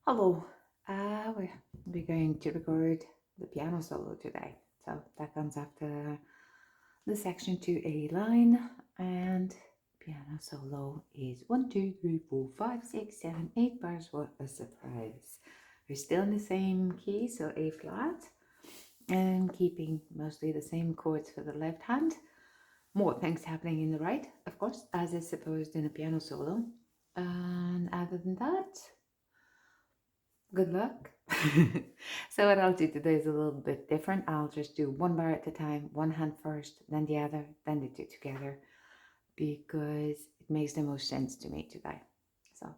Hello, we're going to record the piano solo today. So that comes after the section to A line, and piano solo is 1, 2, 3, 4, 5, 6, 7, 8 bars. What a surprise! We're still in the same key, so A flat, and keeping mostly the same chords for the left hand. More things happening in the right, of course, as is supposed in a piano solo. And other than that, good luck. So what I'll do today is a little bit different. I'll just do one bar at a time, one hand first, then the other, then the two together, because it makes the most sense to me today. So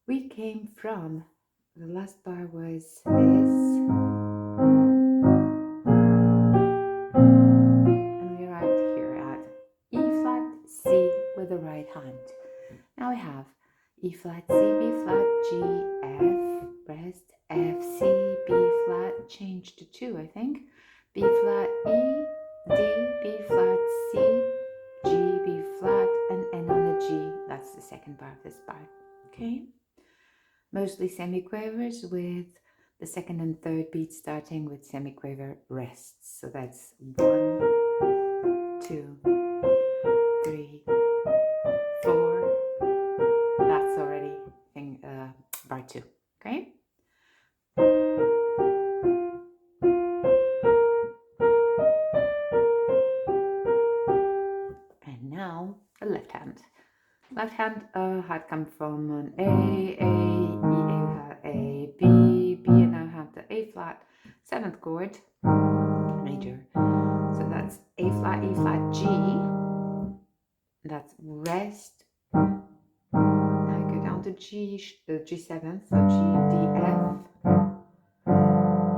we came from, the last bar was this, and we arrived here at E flat, C with the right hand. Now we have E flat, C, B flat, G, F, rest, F, C, B flat, change to 2, I think, B flat, E, D, B flat, C, G, B flat, and N on a G. That's the second bar of this bar, okay? Mostly semiquavers with the second and third beat starting with semiquaver rests. So that's 1, 2, 3, 4. That's already bar 2, okay? And now the left hand. Left hand had come from an A, A, B, and now have the A flat, 7th chord, major. So that's A flat, E flat, G. That's rest. Now I go down to G7, so G, D, F,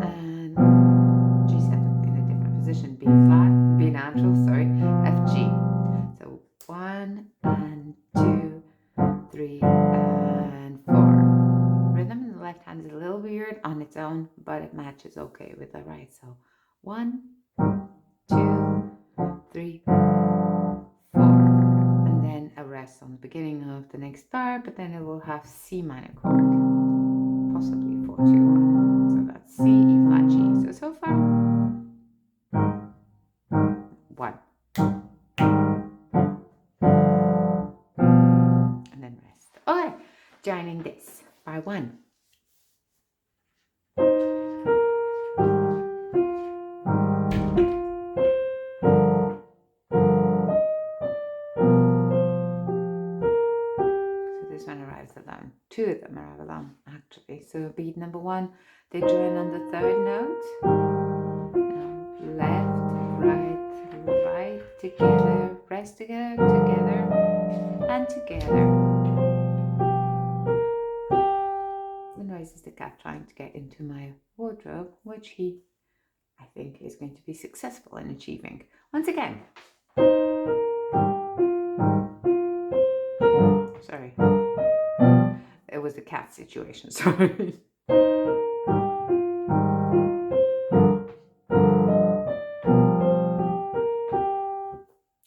and G7 in a different position, B flat, B natural, sorry, F, G. So 1 and 2, 3 and 4. Rhythm in the left hand is a little weird on its own, but it matches okay with the right. So 1, 2, 3, 4, and then a rest on the beginning of the next bar, but then it will have C minor chord, possibly 4, 2, 1. So that's C, E flat, G. So far, 1. And then rest. Okay, joining this by 1. Alone. 2 of them are alone, actually. So beat number 1, they join on the 3rd note. Now left, right, together, rest together, and together. The noise is the cat trying to get into my wardrobe, which he, I think, is going to be successful in achieving. Once again. Sorry. It was a cat situation, sorry.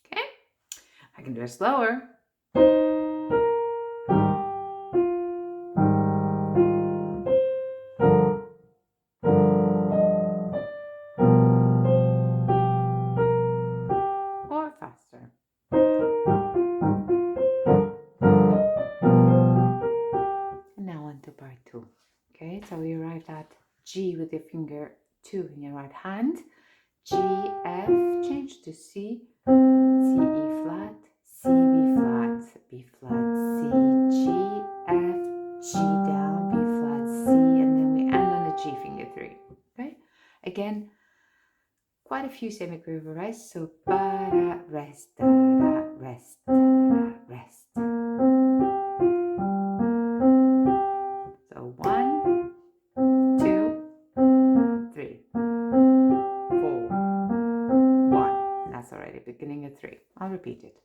Okay, I can do it slower. Or faster. And now on to part 2. Okay, so we arrived at G with your finger 2 in your right hand. G, F, change to C, C, E flat, C, B flat, B flat, C, G, F, G down, B flat, C, and then we end on the G finger 3. Okay, again, quite a few semiquaver rests, so ba-da, rest, da-da, rest, da-da, rest. So 1, 2, 3, 4, 1. And that's already beginning of 3. I'll repeat it.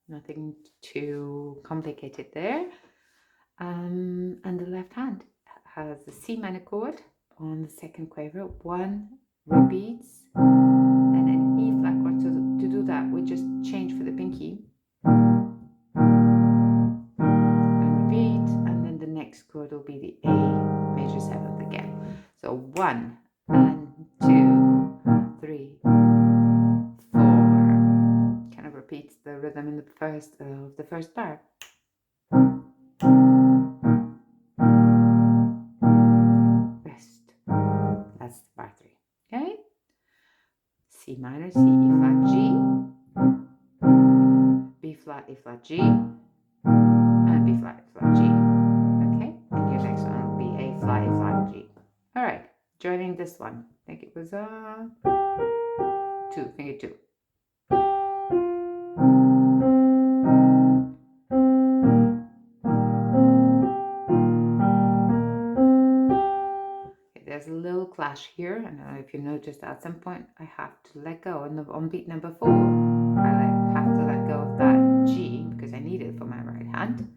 Nothing too complicated there. And the left hand has the C minor chord on the 2nd quaver. 1 repeats, and an E flat chord. So to do that, we just time in the first bar. Rest. That's bar 3. Okay. C minor, C, E flat, G, B flat, E flat, G, and B flat, E flat, G. Okay, and your next one will be A flat, E flat, G. All right, joining this one. I think it was 2, finger 2. Okay, there's a little clash here, and if you noticed at some point I have to let go. On beat number 4, I have to let go of that G because I need it for my right hand.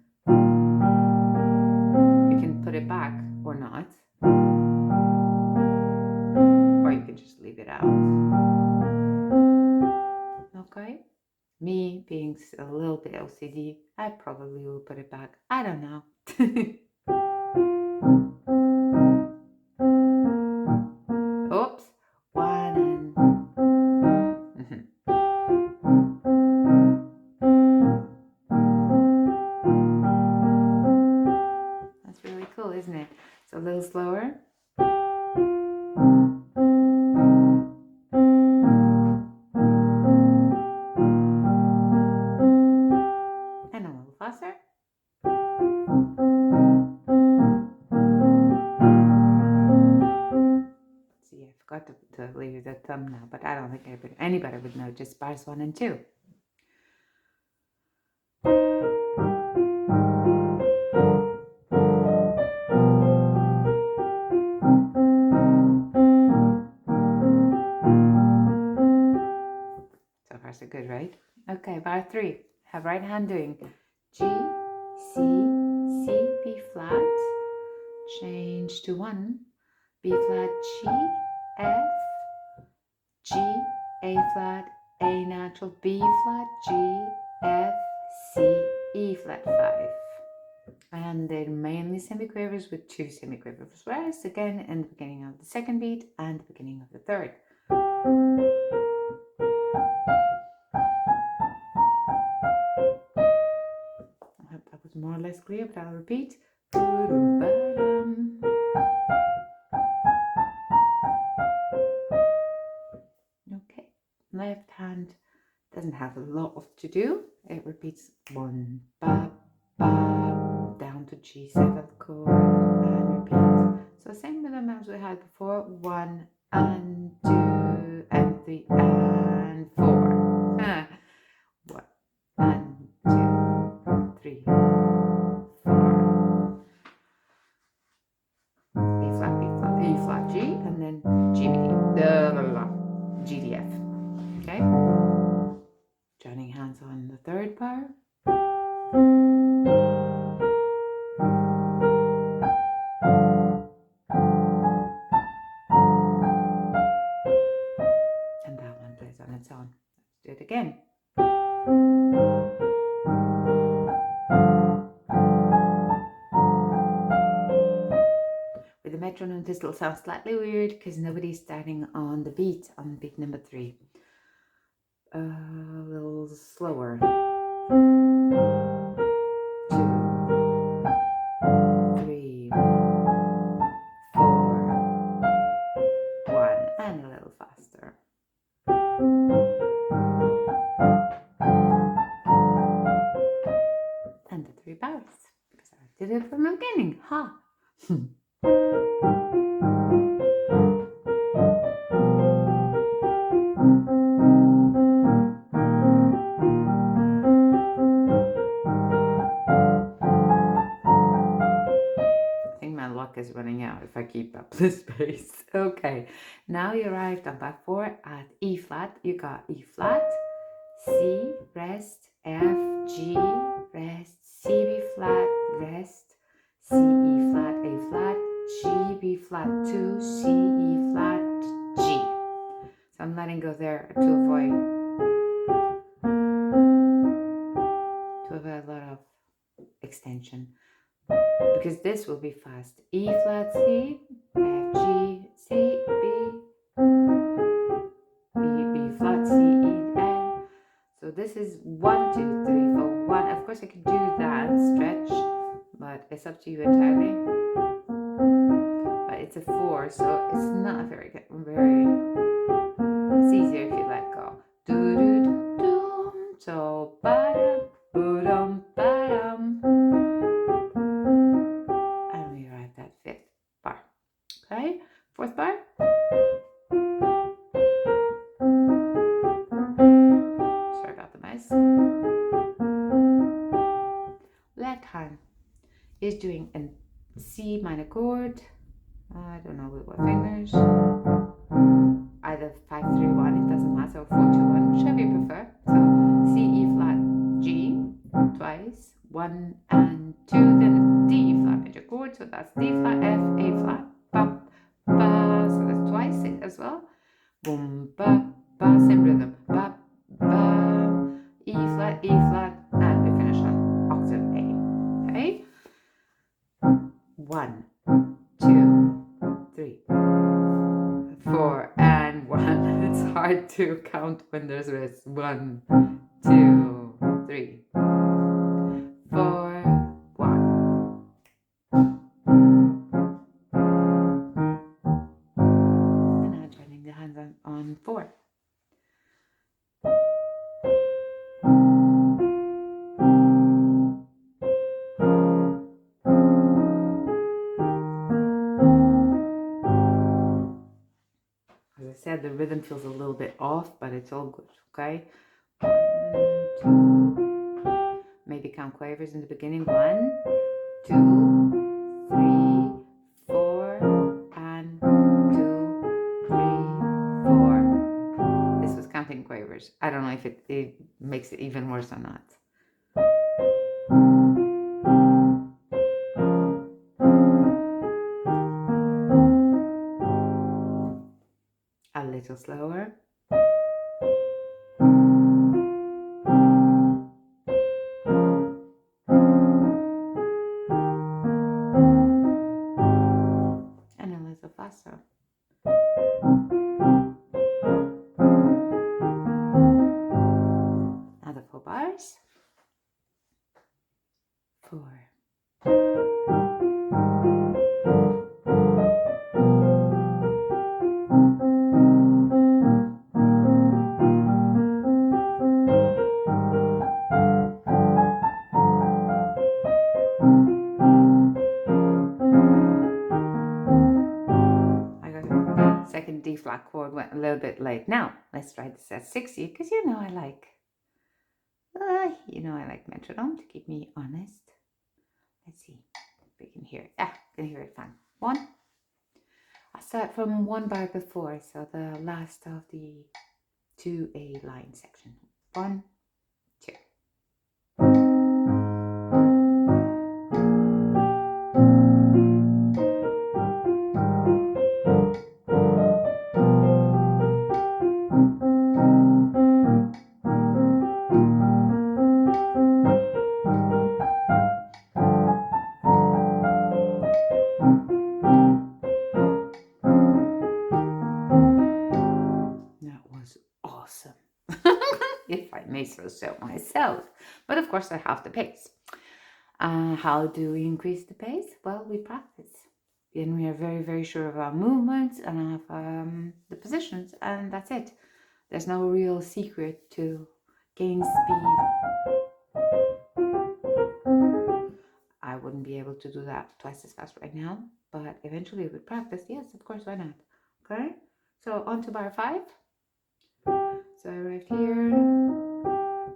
You can put it back or not, or you can just leave it out. Okay, me being a little bit OCD, I probably will put it back. I don't know. Oops, 1 and that's really cool, isn't it? So a little slower. And a little faster. See, I forgot to leave the thumb now, but I don't think anybody would know, just bars 1 and 2. So far so good, right? Okay, bar 3. Have right hand doing G, C, C, B flat, change to 1, B flat, G, F, G, A flat, A natural, B flat, G, F, C, E flat 5. And they're mainly semiquavers with 2 semiquavers, whereas again in the beginning of the second beat and the beginning of the third. I hope that was more or less clear, but I'll repeat. Okay, left hand doesn't have a lot to do. It repeats 1, ba, ba, down to G7 chord and repeat. So same rhythm as we had before. 1 and 2 and 3 and 4. 1 and 2, 3, 4. A flat, B flat, E flat, G, and then G, B, D, G, D, F. Okay. Joining hands on the third bar. And that one plays on its own. Let's do it again. With the metronome, this will sound slightly weird because nobody's starting on the beat on beat number 3. A little slower. 2, 3, 4, 1, and a little faster. And the 3 bars, because I did it from the beginning. Ha! Is running out if I keep up this pace. Okay, now you arrived on bar 4 at E flat. You got E flat, C, rest, F, G, rest, C, B flat, rest, C, E flat, A flat, G, B flat 2, C, E flat, G. So I'm letting go there to avoid a lot of extension. Because this will be fast. E flat, C, F, G, C, B, B flat, C, E, F. So So this is 1, 2, 3, 4, 1. Of course I could do that stretch, but it's up to you entirely. But it's a 4, so it's not very good. It's easier if you let go. Do do do do. So ba-dum, ba-dum, ba-dum. And we arrived at 5th bar. Okay, 4th bar. Sorry about the mess. Left hand is doing a C minor chord. I don't know with what fingers. Either 5, 3, 1, it doesn't matter, or 4, 2, 1, whichever you prefer. So C, E flat, G twice, 1 and 2, then D flat major chord. So that's D flat, F, A flat, ba, ba. So that's twice as well. Boom, ba, ba, same rhythm. Ba, ba, E flat, and we finish on octave A. Okay? 1, 2, 3, 4, and 1. It's hard to count when there's rest. 1, 2, 3, 4, 1. And now joining the hands on 4. As I said, the rhythm feels a little bit off, but it's all good, okay? 1, 2, maybe count quavers in the beginning. 1, 2, 3, 4, and 2, 3, 4. This was counting quavers. I don't know if it makes it even worse or not. A little slower. And a little faster. Now the 4 bars. 4. Second D flat chord went a little bit late. Now let's try this at 60 because I like metronome to keep me honest. Let's see if we can hear it. Can hear it fine. 1. I'll start from 1 bar before, so the last of the 2A line section. 1, 2. Awesome, if I may so myself. But of course I have the pace. How do we increase the pace? Well, we practice. And we are very, very sure of our movements and of the positions, and that's it. There's no real secret to gain speed. I wouldn't be able to do that twice as fast right now, but eventually with practice, yes, of course, why not? Okay, so on to bar 5. So right here,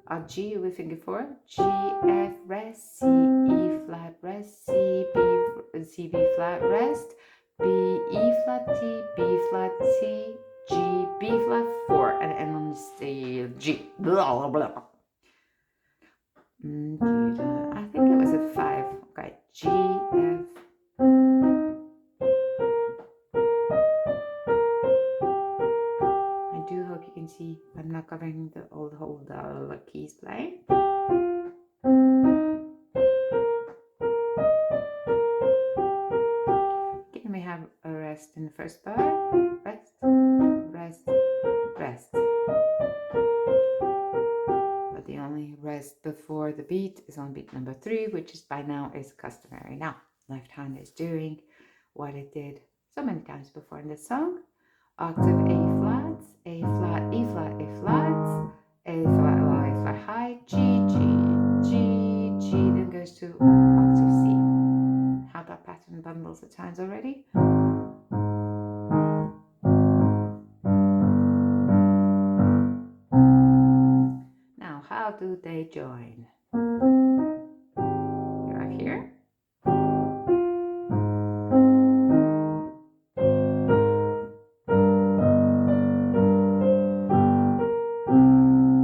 a G with finger 4, G, F, rest, C, E flat, rest, C, B flat, rest, B, E flat, T, B flat, C, G, B flat, 4, and end on the G. Blah, blah, blah. I think it was a 5. Okay, G, F. I do hope you can see I'm not covering the whole keys playing. Can we have a rest in the first bar? Rest, rest, rest. pressed before the beat is on beat number 3, which is by now is customary. Now, left hand is doing what it did so many times before in this song. Octave A flats, A flat, E flat, A flats, A flat low, A flat high, G, G, G, G, then goes to octave C. Had that pattern bundles of times already. Now, how do they join? We are here.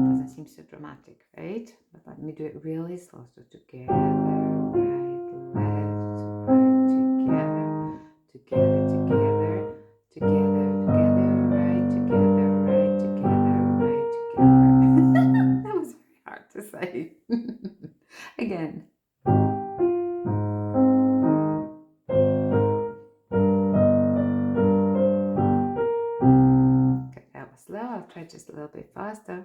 Doesn't seem so dramatic, right? But let me do it really slow. So together, right, left, right, together, together, together, together, together, right, together, right, together, right, together. That was very hard to say. Again. Okay, that was slow. I'll try just a little bit faster.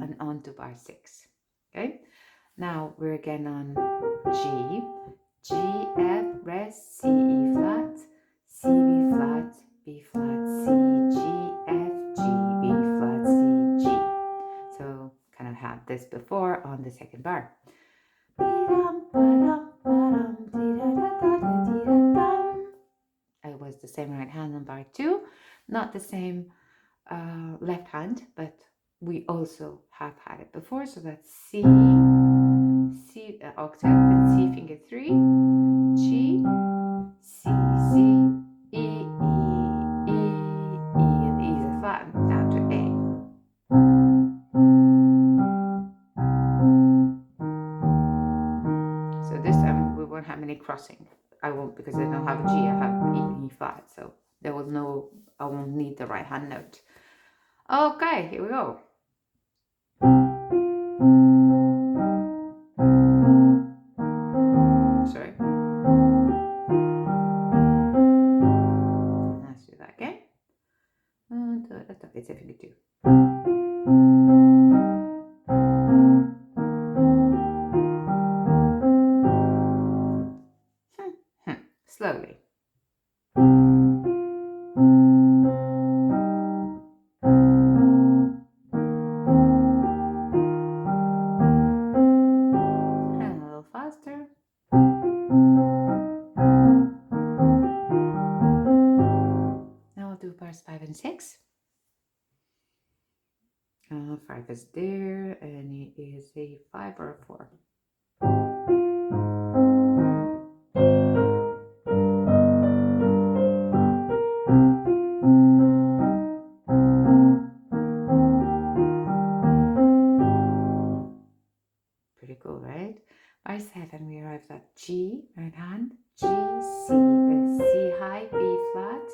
And on to bar 6. Okay, now we're again on G, G, F, Res, C, E flat, C, B flat, B flat, C, G, F, G, B flat, C, G. So kind of had this before on the second bar. It was the same right hand on bar 2, not the same left hand, but we also have had it before. So that's C, C octave, and C finger 3, G, C, C, E, E, E, E, and E is a flat down to A. So this time we won't have any crossing. I won't, because I don't have a G, I have E and E flat, so there will no, I won't need the right hand note. Okay, here we go. Sorry. Let's do that again. It's a finger 2. Slowly. And a little faster. Now we'll do bars 5 and 6. 5 is there, and it is a 5 or a 4. Pretty cool, right? Bar 7, we arrived at G, right hand, G, C, C high, B flat,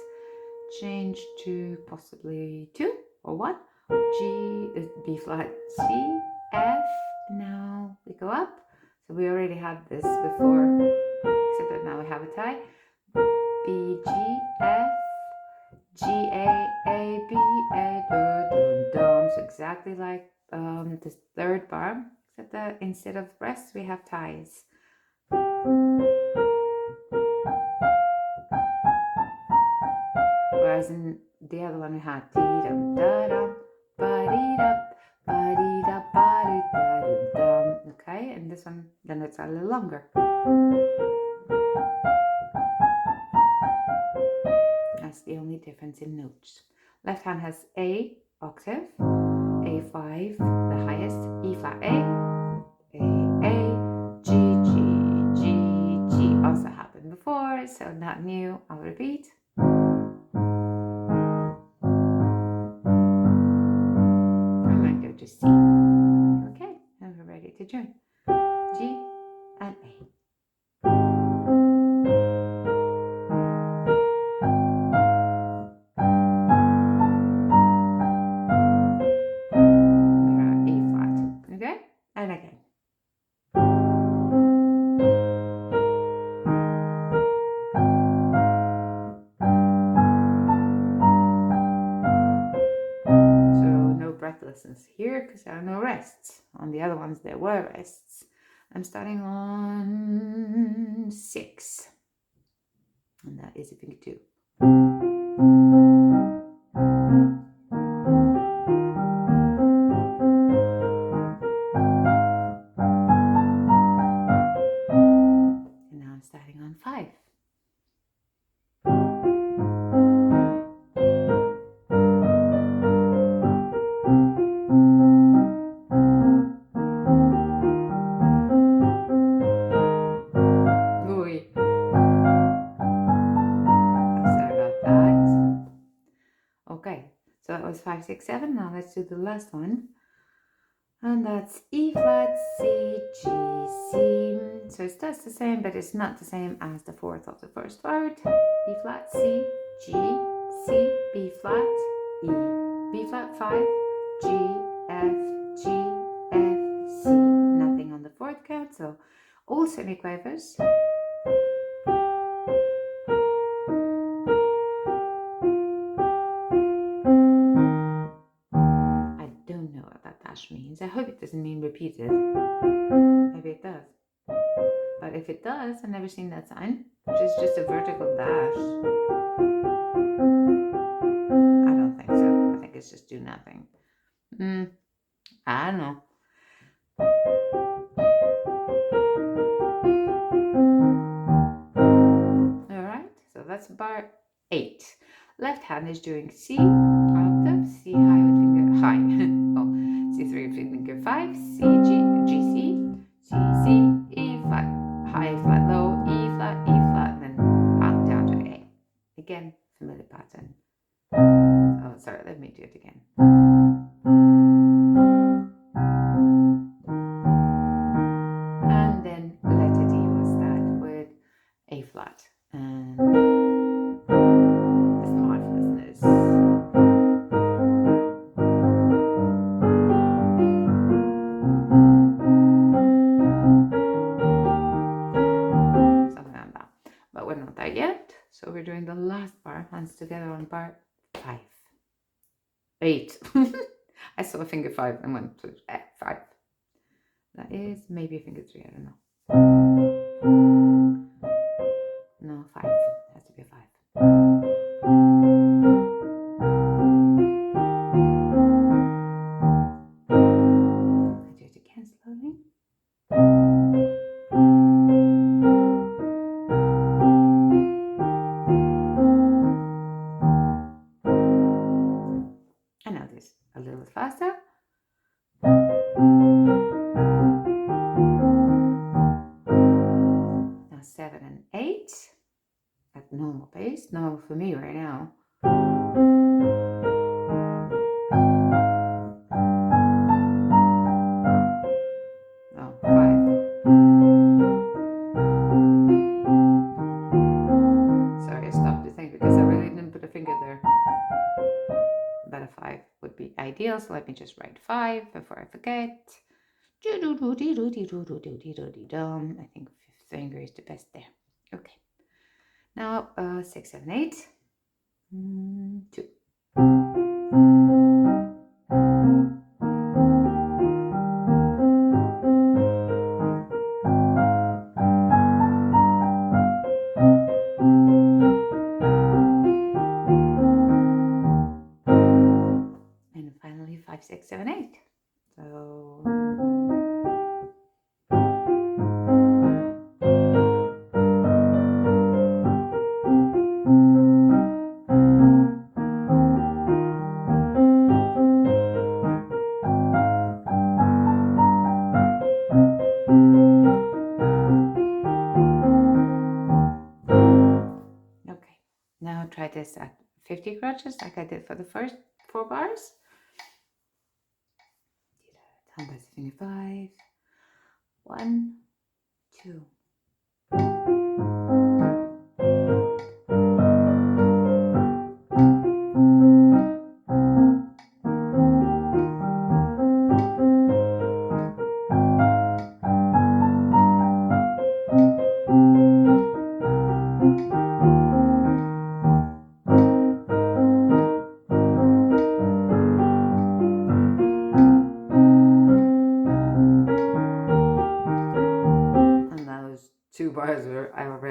change to possibly 2 or 1, G, B flat, C, F, now we go up. So we already had this before, except that now we have a tie. B, G, F, G, A, B, A, dum. So exactly like this third bar, except that instead of breasts we have ties. Whereas in the other one we had dee-dum, da-dum, ba-dee-dum, ba-dee-da, ba-dee-da-dum-dum. Okay, and this one, then it's a little longer. That's the only difference in notes. Left hand has A octave, A5 the highest, E flat A, G, G, G, G. Also happened before, so not new. I'll repeat. And then go to C. Okay, and we're ready to join. G and A. And again. lessons here because there are no rests. On the other ones there were rests. I'm starting on 6, and that is a finger 2. And now I'm starting on 5. Okay, so that was 5, 6, 7. Now let's do the last one. And that's E flat, C, G, C. So it's just the same, but it's not the same as the fourth of the first word. E flat, C, G, C, B flat, E, B flat 5, G, F, G, F, C. Nothing on the fourth count, so all semiquavers. Means. I hope it doesn't mean repeated. Maybe it does. But if it does, I've never seen that sign, which is just a vertical dash. I don't think so. I think it's just do nothing. I don't know. Alright, so that's bar 8. Left hand is doing C octave, C high with finger high. C3 with finger 5, C, G, C, C, C, E flat, high, flat, low, E flat, and then down to A. Again, familiar pattern. Oh, sorry, let me do it again. And then letter D will start with A flat. And this marvelousness. But we're not there yet, so we're doing the last bar, hands together on bar 5. 8. I saw a finger 5 and went to 5. That is maybe a finger 3, I don't know. No, 5. It has to be a 5. I do it again slowly. And now this a little bit faster. Now 7 and 8 at normal pace. Normal for me right now. Oh, 5. Sorry, I stopped the thing because I really didn't put a finger there. But a 5 would be ideal, so let me just write 5 before I forget. I think 5th finger is the best there. Okay. Now 6, 7, 8. 2. And finally 5, 6, 7, 8. So now try this at 50 crotches like I did for the first 4 bars. Down by finger 5. 1, 2.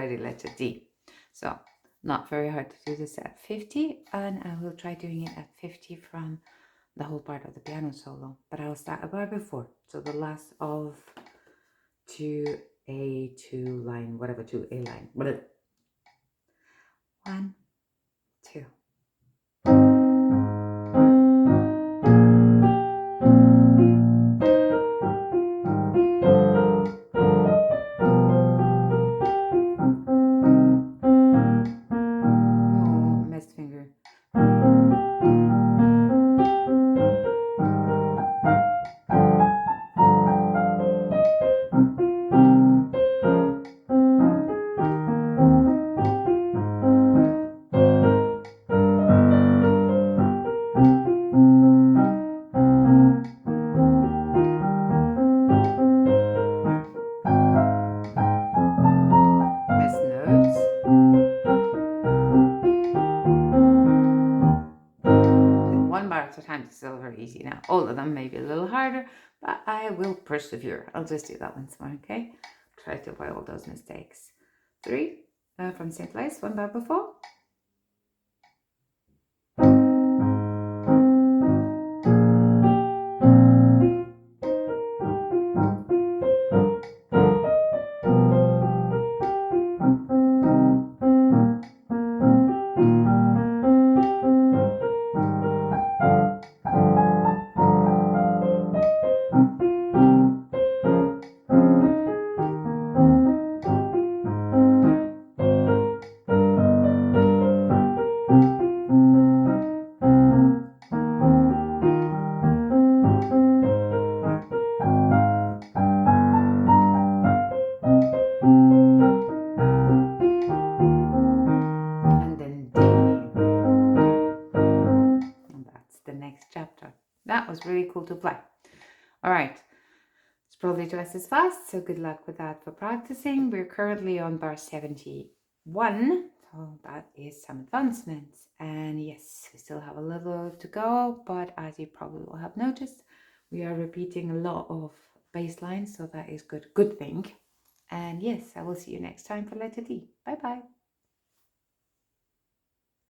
already letter D. So not very hard to do this at 50, and I will try doing it at 50 from the whole part of the piano solo, but I'll start a bar before, so the last of 2A2 line, whatever, 2A line. 1, 2. Oh, missed finger. Missed notes. One bar at a time is still very easy now. All of them may be a little harder, but I will persevere. I'll just do that once more, okay? Try to avoid all those mistakes. 3, from the same place, one bar before. Chapter. That was really cool to play. All right, it's probably twice as fast, so good luck with that for practicing. We're currently on bar 71, so that is some advancements. And yes, we still have a little to go, but as you probably will have noticed, we are repeating a lot of bass lines, so that is good thing. And yes, I will see you next time for letter D. Bye bye.